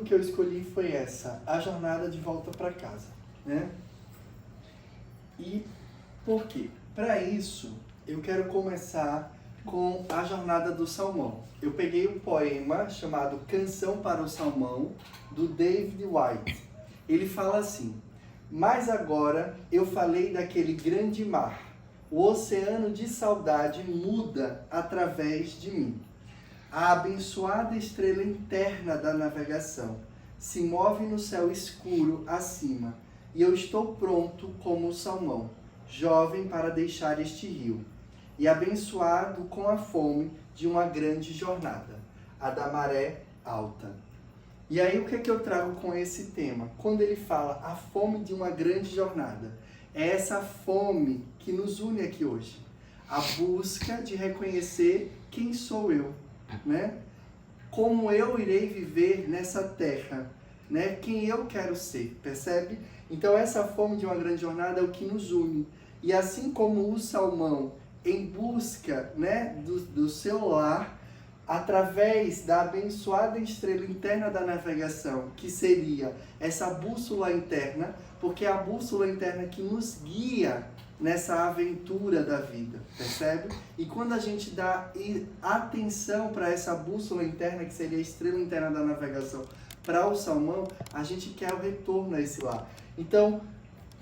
que eu escolhi foi essa, a jornada de volta para casa, né? E por quê? Para isso, eu quero começar com a jornada do salmão. Eu peguei um poema chamado Canção para o Salmão, do David Whyte. Ele fala assim: mas agora eu falei daquele grande mar, o oceano de saudade muda através de mim. A abençoada estrela interna da navegação se move no céu escuro acima, e eu estou pronto como o salmão, jovem para deixar este rio, e abençoado com a fome de uma grande jornada, a da maré alta. E aí o que é que eu trago com esse tema? Quando ele fala a fome de uma grande jornada, é essa fome que nos une aqui hoje. A busca de reconhecer quem sou eu, né? Como eu irei viver nessa terra, né? Quem eu quero ser, percebe? Então essa fome de uma grande jornada é o que nos une. E assim como o salmão em busca, né, do seu lar, através da abençoada estrela interna da navegação, que seria essa bússola interna, porque é a bússola interna que nos guia nessa aventura da vida, percebe? E quando a gente dá atenção para essa bússola interna, que seria a estrela interna da navegação, para o salmão, a gente quer o retorno a esse lar. Então,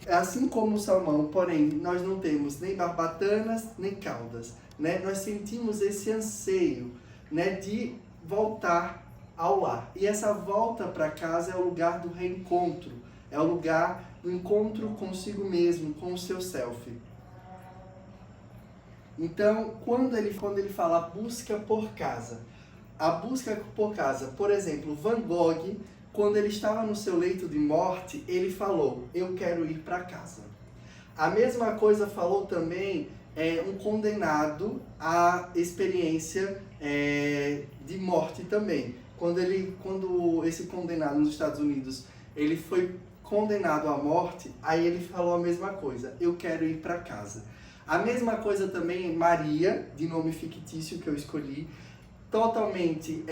assim como o salmão, porém, nós não temos nem barbatanas, nem caudas, né? Nós sentimos esse anseio, né, de voltar ao lar. E essa volta para casa é o lugar do reencontro, é o lugar do encontro consigo mesmo, com o seu self. Então, quando ele fala busca por casa, a busca por casa, por exemplo, Van Gogh, quando ele estava no seu leito de morte, ele falou: eu quero ir para casa. A mesma coisa falou também um condenado à experiência de morte também. Quando esse condenado nos Estados Unidos, ele foi condenado à morte, aí ele falou a mesma coisa: eu quero ir para casa. A mesma coisa também Maria, de nome fictício que eu escolhi, totalmente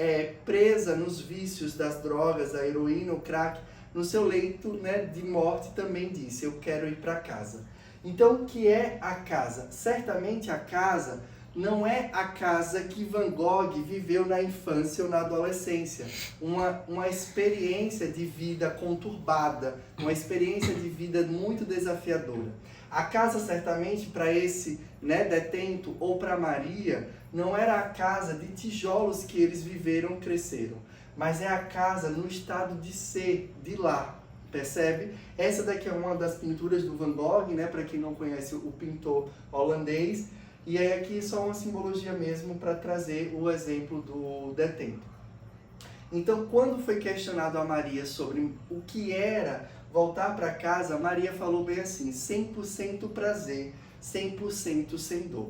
presa nos vícios das drogas, da heroína, o crack, no seu leito, né, de morte também disse: eu quero ir para casa. Então, o que é a casa? Certamente a casa não é a casa que Van Gogh viveu na infância ou na adolescência. Uma experiência de vida conturbada, uma experiência de vida muito desafiadora. A casa, certamente, para esse, né, detento ou para Maria, não era a casa de tijolos que eles viveram, cresceram, mas é a casa no estado de ser, de lá. Percebe? Essa daqui é uma das pinturas do Van Gogh, né? Para quem não conhece o pintor holandês. E é aqui só uma simbologia mesmo para trazer o exemplo do detento. Então, quando foi questionado a Maria sobre o que era voltar para casa, Maria falou bem assim: 100% prazer, 100% sem dor,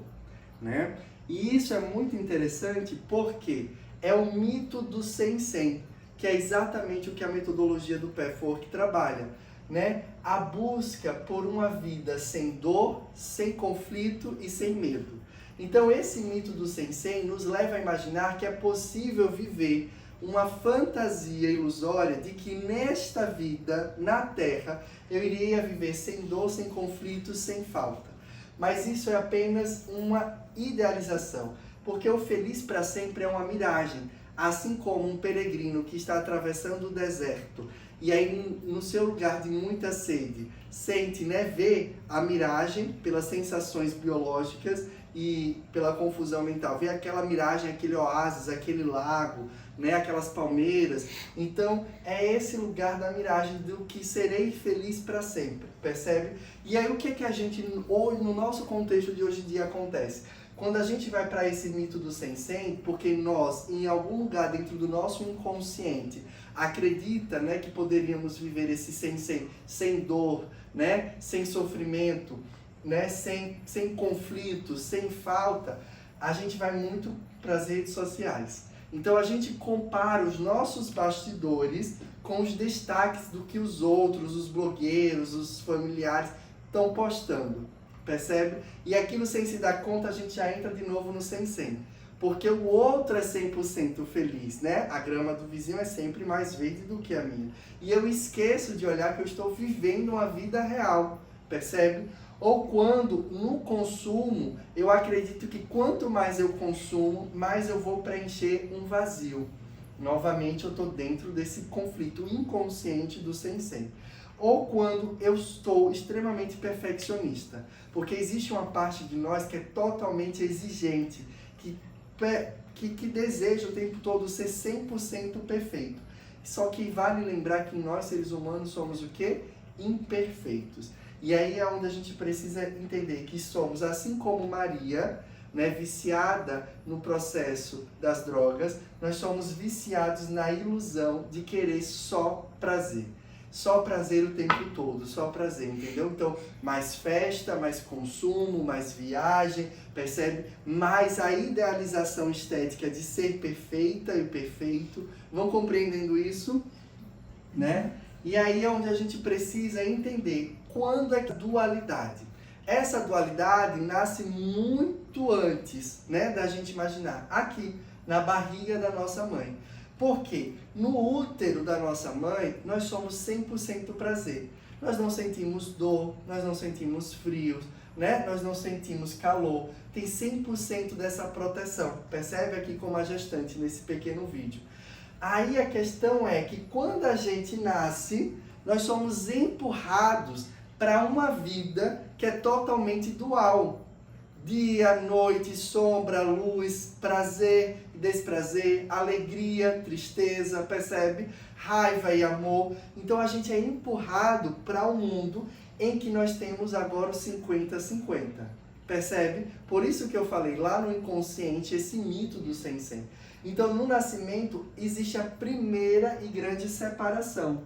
né? E isso é muito interessante porque é o mito do 100-100, que é exatamente o que a metodologia do Pathwork trabalha, né? A busca por uma vida sem dor, sem conflito e sem medo. Então esse mito do 100-100 nos leva a imaginar que é possível viver uma fantasia ilusória de que nesta vida, na Terra, eu iria viver sem dor, sem conflito, sem falta. Mas isso é apenas uma idealização, porque o feliz para sempre é uma miragem. Assim como um peregrino que está atravessando o deserto e aí no seu lugar de muita sede sente, né, vê a miragem pelas sensações biológicas e pela confusão mental, vê aquela miragem, aquele oásis, aquele lago, né, aquelas palmeiras. Então é esse lugar da miragem do que serei feliz para sempre, percebe? E aí o que é que a gente hoje, no nosso contexto de hoje em dia, acontece? Quando a gente vai para esse mito do 100-100, porque nós, em algum lugar dentro do nosso inconsciente, acredita, né, que poderíamos viver esse 100-100 sem dor, né, sem sofrimento, né, sem conflito, sem falta, a gente vai muito para as redes sociais. Então a gente compara os nossos bastidores com os destaques do que os outros, os blogueiros, os familiares estão postando. Percebe? E aquilo, sem se dar conta, a gente já entra de novo no 100-100. porque o outro é 100% feliz, né? A grama do vizinho é sempre mais verde do que a minha. E eu esqueço de olhar que eu estou vivendo uma vida real, percebe? Ou quando, no consumo, eu acredito que quanto mais eu consumo, mais eu vou preencher um vazio. Novamente, eu estou dentro desse conflito inconsciente do sensei. Ou quando eu estou extremamente perfeccionista. Porque existe uma parte de nós que é totalmente exigente, que deseja o tempo todo ser 100% perfeito. Só que vale lembrar que nós, seres humanos, somos o quê? Imperfeitos. E aí é onde a gente precisa entender que somos, assim como Maria, né, viciada no processo das drogas, nós somos viciados na ilusão de querer só prazer. Só prazer o tempo todo, só prazer, entendeu? Então, mais festa, mais consumo, mais viagem, percebe? Mais a idealização estética de ser perfeita e perfeito. Vão compreendendo isso? Né? E aí é onde a gente precisa entender quando é que a dualidade. Essa dualidade nasce muito antes, né, da gente imaginar, aqui, na barriga da nossa mãe. Porque no útero da nossa mãe, nós somos 100% prazer. Nós não sentimos dor, nós não sentimos frio, né? Nós não sentimos calor. Tem 100% dessa proteção. Percebe aqui como a gestante nesse pequeno vídeo. Aí a questão é que quando a gente nasce, nós somos empurrados para uma vida que é totalmente dual. Dia, noite, sombra, luz, prazer, desprazer, alegria, tristeza, percebe? Raiva e amor. Então a gente é empurrado para um mundo em que nós temos agora o 50-50. Percebe? Por isso que eu falei lá no inconsciente esse mito do Sensei. Então no nascimento existe a primeira e grande separação.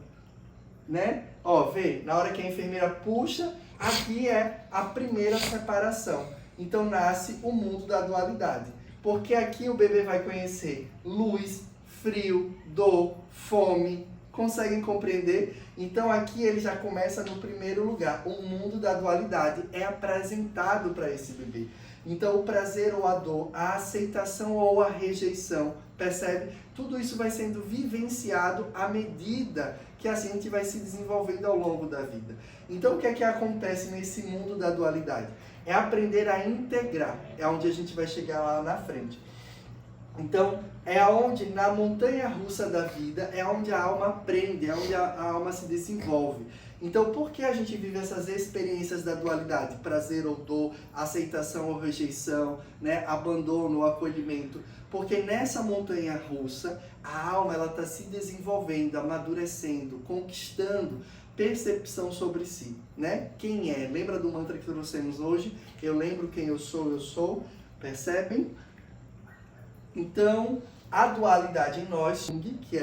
Né? Ó, vê, na hora que a enfermeira puxa, aqui é a primeira separação. Então nasce o mundo da dualidade. Porque aqui o bebê vai conhecer luz, frio, dor, fome. Conseguem compreender? Então aqui ele já começa no primeiro lugar. O mundo da dualidade é apresentado para esse bebê. Então o prazer ou a dor, a aceitação ou a rejeição, percebe? Tudo isso vai sendo vivenciado à medida que a gente vai se desenvolvendo ao longo da vida. Então o que é que acontece nesse mundo da dualidade? É aprender a integrar, é onde a gente vai chegar lá na frente. Então, é onde, na montanha-russa da vida, é onde a alma aprende, é onde a alma se desenvolve. Então, por que a gente vive essas experiências da dualidade? Prazer ou dor, aceitação ou rejeição, né? Abandono ou acolhimento. Porque nessa montanha-russa, a alma está se desenvolvendo, amadurecendo, conquistando percepção sobre si, né? Quem é? Lembra do mantra que trouxemos hoje? Eu lembro quem eu sou, percebem? Então, a dualidade em nós, que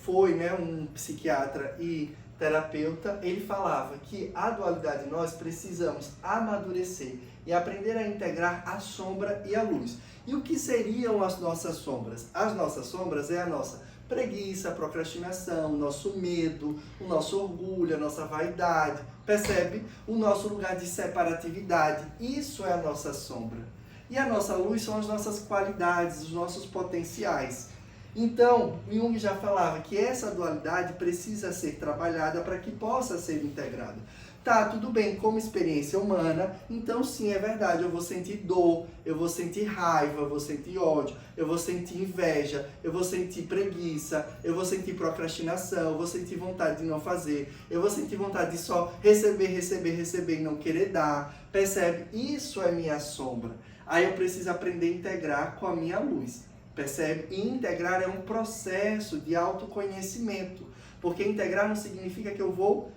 foi um psiquiatra e terapeuta, ele falava que a dualidade em nós precisamos amadurecer e aprender a integrar a sombra e a luz. E o que seriam as nossas sombras? As nossas sombras é a nossa preguiça, procrastinação, o nosso medo, o nosso orgulho, a nossa vaidade, percebe? O nosso lugar de separatividade, isso é a nossa sombra. E a nossa luz são as nossas qualidades, os nossos potenciais. Então, Jung já falava que essa dualidade precisa ser trabalhada para que possa ser integrada. Tá, tudo bem, como experiência humana, então sim, é verdade, eu vou sentir dor, eu vou sentir raiva, eu vou sentir ódio, eu vou sentir inveja, eu vou sentir preguiça, eu vou sentir procrastinação, eu vou sentir vontade de não fazer, eu vou sentir vontade de só receber e não querer dar, percebe? Isso é minha sombra. Aí eu preciso aprender a integrar com a minha luz, percebe? E integrar é um processo de autoconhecimento, porque integrar não significa que eu vou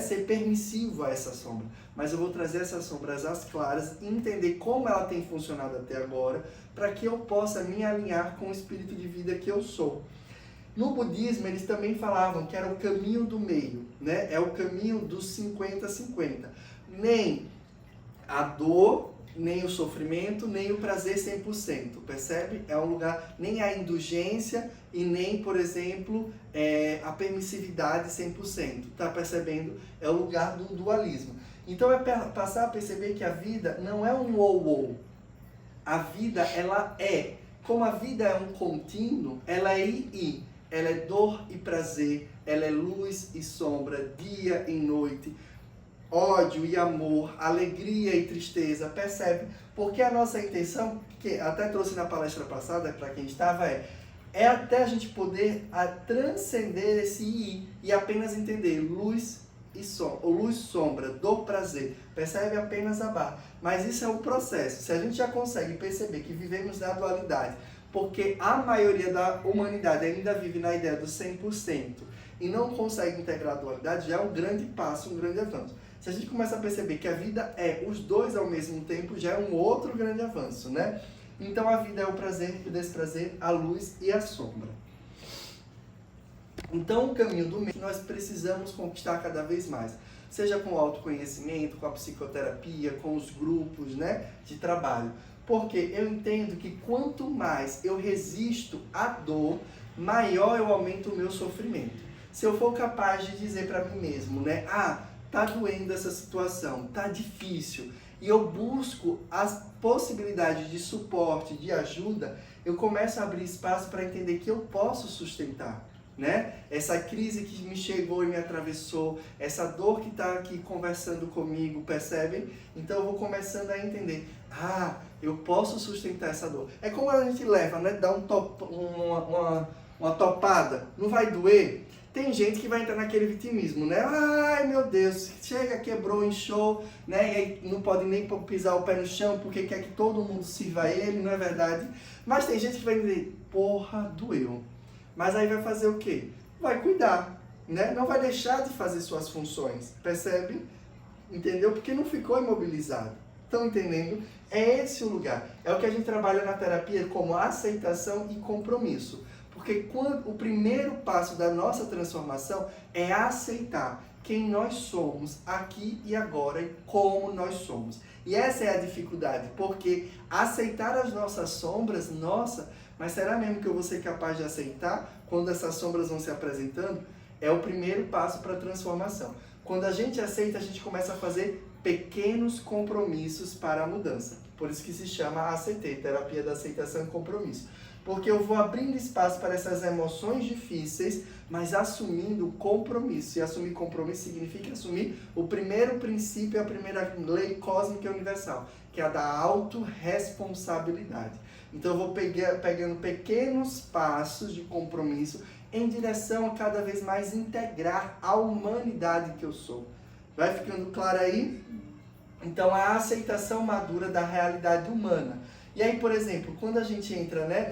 ser permissivo a essa sombra, mas eu vou trazer essas sombras às claras e entender como ela tem funcionado até agora, para que eu possa me alinhar com o espírito de vida que eu sou. No budismo, eles também falavam que era o caminho do meio, né? É o caminho dos 50-50. Nem a dor, nem o sofrimento, nem o prazer 100%, percebe? É um lugar, nem a indulgência e nem, por exemplo, a permissividade 100%, tá percebendo? É o lugar do dualismo. Então é passar a perceber que a vida não é um ou-ou. A vida, ela é. Como a vida é um contínuo, ela é ir. Ela é dor e prazer, ela é luz e sombra, dia e noite, ódio e amor, alegria e tristeza, percebe? Porque a nossa intenção, que até trouxe na palestra passada para quem estava, é até a gente poder transcender esse ir e apenas entender luz e sombra, ou luz sombra, dor, prazer, percebe? Apenas a barra. Mas isso é um processo. Se a gente já consegue perceber que vivemos na dualidade, porque a maioria da humanidade ainda vive na ideia do 100% e não consegue integrar a dualidade, já é um grande passo, um grande avanço. Se a gente começa a perceber que a vida é os dois ao mesmo tempo, já é um outro grande avanço, né? Então a vida é o prazer e o desprazer, a luz e a sombra. Então o caminho do meio nós precisamos conquistar cada vez mais. Seja com o autoconhecimento, com a psicoterapia, com os grupos, né, de trabalho. Porque eu entendo que quanto mais eu resisto à dor, maior eu aumento o meu sofrimento. Se eu for capaz de dizer para mim mesmo, né, tá doendo essa situação, tá difícil, e eu busco as possibilidades de suporte, de ajuda, eu começo a abrir espaço para entender que eu posso sustentar, né? Essa crise que me chegou e me atravessou, essa dor que está aqui conversando comigo, percebem? Então eu vou começando a entender, eu posso sustentar essa dor. É como a gente leva, né? Dá uma topada, não vai doer? Tem gente que vai entrar naquele vitimismo, né? Ai, meu Deus, chega, quebrou, inchou, né? E aí não pode nem pisar o pé no chão porque quer que todo mundo sirva a ele, não é verdade? Mas tem gente que vai dizer, porra, doeu. Mas aí vai fazer o quê? Vai cuidar, né? Não vai deixar de fazer suas funções, percebe? Entendeu? Porque não ficou imobilizado. Estão entendendo? É esse o lugar. É o que a gente trabalha na terapia como aceitação e compromisso. Porque o primeiro passo da nossa transformação é aceitar quem nós somos aqui e agora e como nós somos. E essa é a dificuldade, porque aceitar as nossas sombras, mas será mesmo que eu vou ser capaz de aceitar quando essas sombras vão se apresentando? É o primeiro passo para a transformação. Quando a gente aceita, a gente começa a fazer pequenos compromissos para a mudança. Por isso que se chama ACT, Terapia da Aceitação e Compromisso. Porque eu vou abrindo espaço para essas emoções difíceis, mas assumindo o compromisso. E assumir compromisso significa assumir o primeiro princípio, a primeira lei cósmica e universal, que é a da autorresponsabilidade. Então eu vou pegando pequenos passos de compromisso em direção a cada vez mais integrar a humanidade que eu sou. Vai ficando claro aí? Então a aceitação madura da realidade humana. E aí, por exemplo, quando a gente entra, né,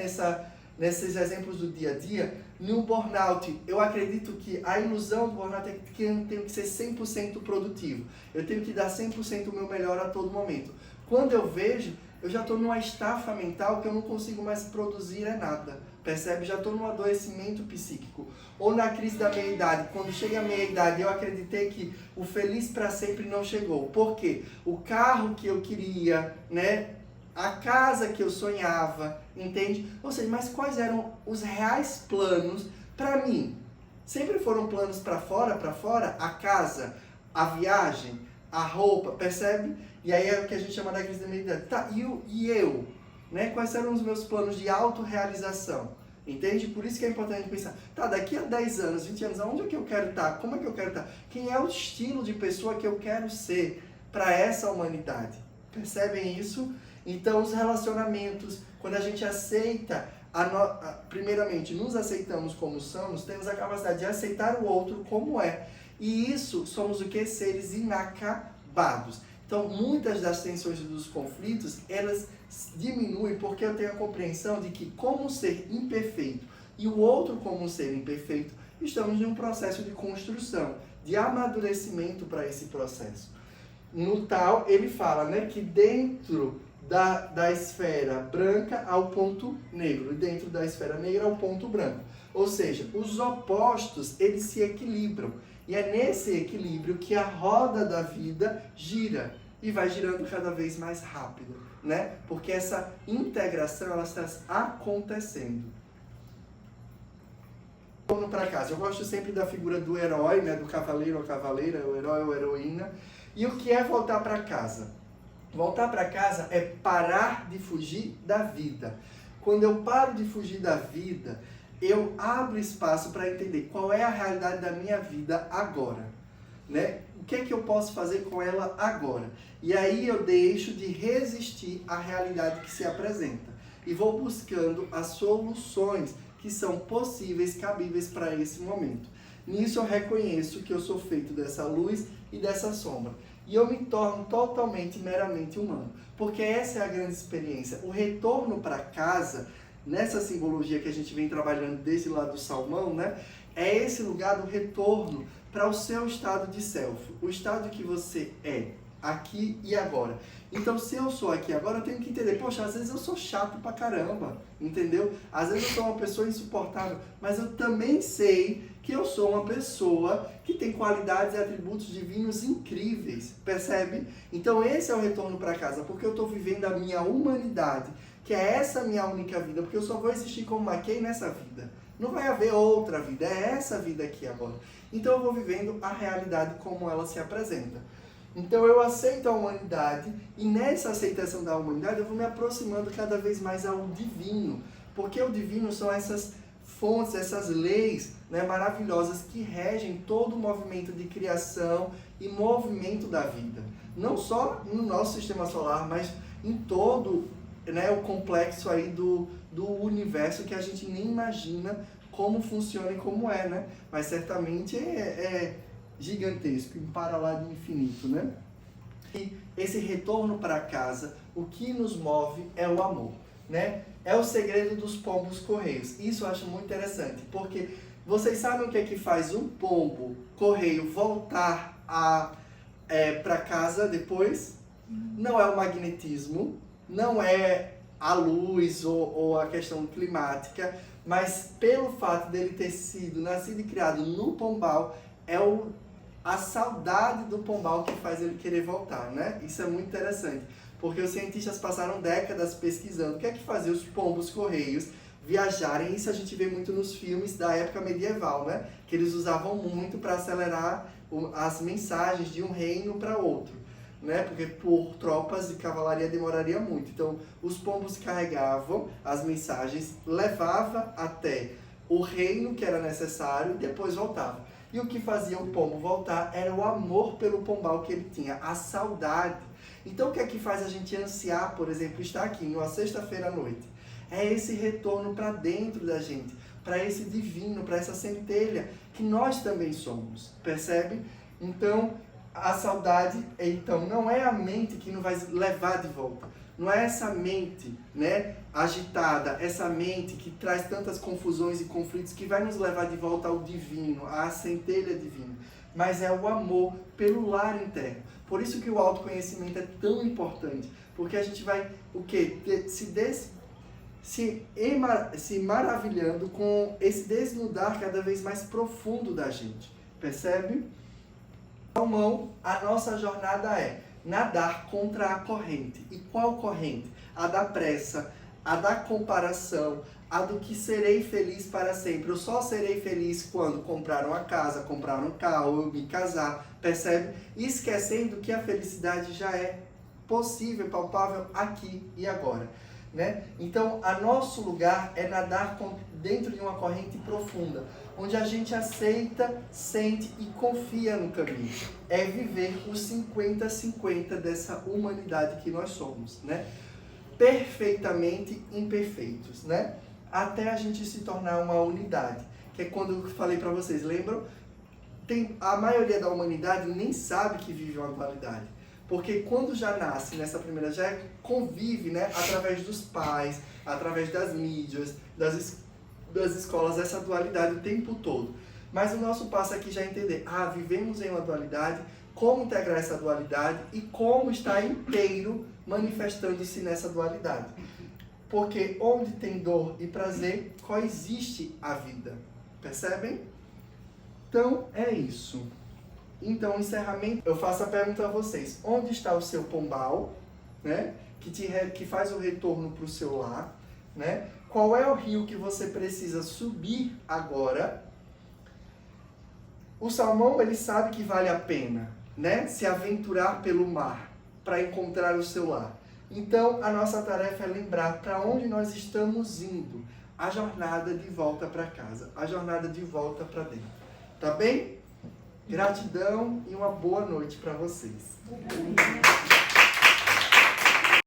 nesses exemplos do dia a dia, no burnout, eu acredito que a ilusão do burnout é que eu tenho que ser 100% produtivo. Eu tenho que dar 100% o meu melhor a todo momento. Quando eu vejo, eu já estou numa estafa mental que eu não consigo mais produzir nada. Percebe? Já estou num adoecimento psíquico. Ou na crise da meia-idade. Quando chega a meia-idade, eu acreditei que o feliz para sempre não chegou. Por quê? O carro que eu queria, né? A casa que eu sonhava, entende? Ou seja, mas quais eram os reais planos para mim? Sempre foram planos para fora, a casa, a viagem, a roupa, percebe? E aí é o que a gente chama da crise da meia-idade. Tá, e eu? Né? Quais eram os meus planos de autorrealização? Entende? Por isso que é importante pensar, daqui a 10 anos, 20 anos, aonde é que eu quero estar? Como é que eu quero estar? Quem é o estilo de pessoa que eu quero ser para essa humanidade? Percebem isso? Então, os relacionamentos, quando a gente aceita, primeiramente, nos aceitamos como somos, temos a capacidade de aceitar o outro como é. E isso, somos o que? Seres inacabados. Então, muitas das tensões e dos conflitos, elas diminuem porque eu tenho a compreensão de que, como um ser imperfeito e o outro como um ser imperfeito, estamos em um processo de construção, de amadurecimento para esse processo. No tal, ele fala, né, que dentro da esfera branca ao ponto negro, e dentro da esfera negra ao ponto branco. Ou seja, os opostos, eles se equilibram. E é nesse equilíbrio que a roda da vida gira e vai girando cada vez mais rápido, né? Porque essa integração, ela está acontecendo. Vamos para casa. Eu gosto sempre da figura do herói, né? Do cavaleiro ou cavaleira, o herói ou heroína. E o que é voltar para casa? Voltar para casa é parar de fugir da vida. Quando eu paro de fugir da vida, eu abro espaço para entender qual é a realidade da minha vida agora, né? O que é que eu posso fazer com ela agora? E aí eu deixo de resistir à realidade que se apresenta e vou buscando as soluções que são possíveis, cabíveis para esse momento. Nisso eu reconheço que eu sou feito dessa luz e dessa sombra. E eu me torno totalmente, meramente humano. Porque essa é a grande experiência. O retorno para casa, nessa simbologia que a gente vem trabalhando desde lá do Salmão, né? É esse lugar do retorno para o seu estado de self. O estado que você é, aqui e agora. Então, se eu sou aqui agora, eu tenho que entender, poxa, às vezes eu sou chato pra caramba, entendeu? Às vezes eu sou uma pessoa insuportável, mas eu também sei que eu sou uma pessoa que tem qualidades e atributos divinos incríveis, percebe? Então, esse é o retorno para casa, porque eu estou vivendo a minha humanidade, que é essa minha única vida, porque eu só vou existir como Maquei nessa vida. Não vai haver outra vida, é essa vida aqui agora. Então, eu vou vivendo a realidade como ela se apresenta. Então eu aceito a humanidade e nessa aceitação da humanidade eu vou me aproximando cada vez mais ao divino. Porque o divino são essas fontes, essas leis, né, maravilhosas que regem todo o movimento de criação e movimento da vida. Não só no nosso sistema solar, mas em todo, né, o complexo aí do universo que a gente nem imagina como funciona e como é, né? Mas certamente é gigantesco, em paralelo de infinito, né? E esse retorno para casa, o que nos move é o amor, né? É o segredo dos pombos correios. Isso eu acho muito interessante, porque vocês sabem o que é que faz um pombo correio voltar para casa depois? Não é o magnetismo, não é a luz ou a questão climática, mas pelo fato dele ter sido nascido e criado no pombal, é a saudade do pombal que faz ele querer voltar, né? Isso é muito interessante, porque os cientistas passaram décadas pesquisando o que é que fazia os pombos correios viajarem. Isso a gente vê muito nos filmes da época medieval, né? Que eles usavam muito para acelerar as mensagens de um reino para outro, né? Porque por tropas de cavalaria demoraria muito. Então, os pombos carregavam as mensagens, levava até o reino que era necessário e depois voltava. E o que fazia o pombo voltar era o amor pelo pombal que ele tinha, a saudade. Então o que é que faz a gente ansiar, por exemplo, estar aqui numa sexta-feira à noite? É esse retorno para dentro da gente, para esse divino, para essa centelha que nós também somos, percebe? Então a saudade, então, não é a mente que nos vai levar de volta. Não é essa mente, né, agitada, essa mente que traz tantas confusões e conflitos que vai nos levar de volta ao divino, à centelha divina. Mas é o amor pelo lar interno. Por isso que o autoconhecimento é tão importante. Porque a gente vai, o quê? Se maravilhando com esse desnudar cada vez mais profundo da gente. Percebe? Salmão, a nossa jornada é nadar contra a corrente. E qual corrente? A da pressa, a da comparação, a do que serei feliz para sempre. Eu só serei feliz quando comprar uma casa, comprar um carro, eu me casar, percebe? E esquecendo que a felicidade já é possível, palpável aqui e agora, né? Então, a nosso lugar é nadar dentro de uma corrente profunda, onde a gente aceita, sente e confia no caminho. É viver os 50-50 dessa humanidade que nós somos, né? Perfeitamente imperfeitos, né? Até a gente se tornar uma unidade, que é quando eu falei para vocês, lembram? A maioria da humanidade nem sabe que vive uma dualidade. Porque quando já nasce nessa primeira, já convive, né, através dos pais, através das mídias, das escolas, essa dualidade o tempo todo. Mas o nosso passo aqui já é entender, vivemos em uma dualidade, como integrar essa dualidade e como estar inteiro manifestando-se nessa dualidade. Porque onde tem dor e prazer, coexiste a vida. Percebem? Então, é isso. Então, encerramento, eu faço a pergunta a vocês. Onde está o seu pombal, né? Que faz o retorno para o seu lar, né? Qual é o rio que você precisa subir agora? O salmão, ele sabe que vale a pena, né? Se aventurar pelo mar para encontrar o seu lar. Então, a nossa tarefa é lembrar para onde nós estamos indo. A jornada de volta para casa, a jornada de volta para dentro. Tá bem? Gratidão e uma boa noite para vocês.